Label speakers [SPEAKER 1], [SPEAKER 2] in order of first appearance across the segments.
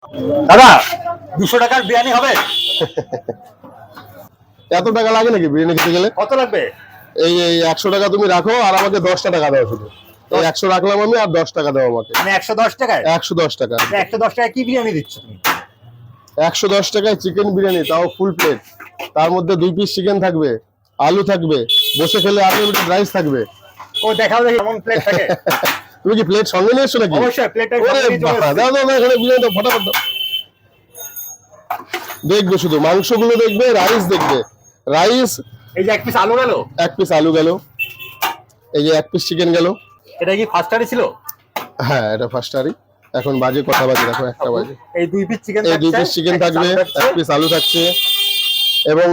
[SPEAKER 1] দাদা 200 টাকার বিরিয়ানি হবে?
[SPEAKER 2] এত টাকা লাগে নাকি বিরিয়ানি খেতে গেলে?
[SPEAKER 1] কত লাগবে?
[SPEAKER 2] এই 100 টাকা তুমি রাখো আর আমাকে 10টা টাকা দাও শুধু। এই 100 রাখলাম আমি আর 10 টাকা দাও আমাকে।
[SPEAKER 1] মানে 110 টাকায়?
[SPEAKER 2] 110 টাকা।
[SPEAKER 1] 110 টাকায় কি বিরিয়ানি দিচ্ছ তুমি?
[SPEAKER 2] 110 টাকায় চিকেন বিরিয়ানি, তাও ফুল প্লেট। তার মধ্যে 2 পিস চিকেন থাকবে, আলু থাকবে, বসে খেলে আনলিমিটেড রাইস থাকবে।
[SPEAKER 1] ও দেখাও দেখি কেমন প্লেট থাকে।
[SPEAKER 2] তুমি কি প্লেট সঙ্গে নিয়ে এসছো নাকি?
[SPEAKER 1] অবশ্যই প্লেটটা
[SPEAKER 2] ওরে বাবা, দাও দাও দাও, এখানে বিরিয়ানিটা ফটাফট দাও। দেখবে শুধু মাংসগুলো দেখবে, রাইস দেখবে। রাইস,
[SPEAKER 1] এই যে এক পিস আলু গেল,
[SPEAKER 2] 1 পিস আলু গেল, এই যে 1 পিস চিকেন গেল।
[SPEAKER 1] এটা কি ফার্স্টারই ছিল?
[SPEAKER 2] হ্যাঁ, এটা ফার্স্টারই। এখন বাজে কথা বাজে, দেখো 1টা বাজে।
[SPEAKER 1] এই 2 পিস চিকেন
[SPEAKER 2] এই 2 পিস চিকেন থাকবে, 1 পিস আলু থাকছে, এবং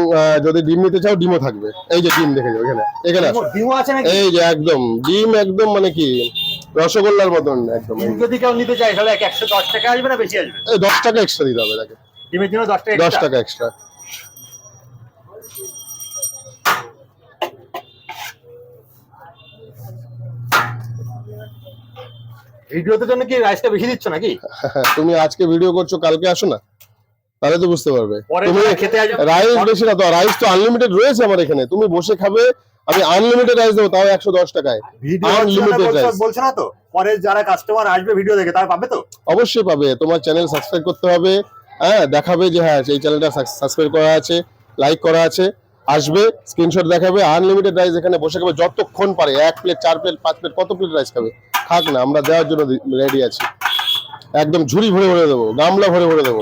[SPEAKER 2] যদি ডিম নিতে চাও ডিমও থাকবে। এই যে ডিম দেখে যাও এখানে, এখানে আসো।
[SPEAKER 1] ডিমও আছে নাকি?
[SPEAKER 2] এই যে একদম ডিম, একদম মানে কি রসগোল্লার মতন একদম।
[SPEAKER 1] ডিম যদি কেউ নিতে চায় তাহলে 110 টাকা আসবে না বেশি আসবে?
[SPEAKER 2] এই 10 টাকা এক্সট্রা দিতে হবে তাকে।
[SPEAKER 1] ডিমের জন্য 10 টাকা
[SPEAKER 2] 10 টাকা এক্সট্রা।
[SPEAKER 1] ভিডিওতে জন্য কি রাইসটা বেশি দিচ্ছ নাকি?
[SPEAKER 2] তুমি আজকে ভিডিও করছো, কালকে আসো না, তাহলে তো বুঝতে পারবে। তুমি
[SPEAKER 1] খেতে আসবে
[SPEAKER 2] রাইস বেশি না তো, রাইস তো আনলিমিটেড রয়েছে আমার এখানে। তুমি বসে খাবে, আমি আনলিমিটেড রাইস দেবো, তাও 110 টাকায়। আনলিমিটেড রাইস
[SPEAKER 1] বলছো না তো? পরে যারা কাস্টমার আসবে ভিডিও দেখে তারা পাবে তো?
[SPEAKER 2] অবশ্যই পাবে। তোমার চ্যানেল সাবস্ক্রাইব করতে হবে, হ্যাঁ, দেখাবে যে হ্যাঁ এই চ্যানেলটা সাবস্ক্রাইব করা আছে, লাইক করা আছে। আসবে, স্ক্রিনশট দেখাবে, আনলিমিটেড রাইস এখানে বসে খাবে যতক্ষণ পারে। 1 প্লেট, 4 প্লেট, 5 প্লেট, কত প্লেট রাইস খাবে খাক না, আমরা দেওয়ার জন্য রেডি আছি। একদম ঝুড়ি ভরে ভরে দেবো, গামলা ভরে ভরে দেবো।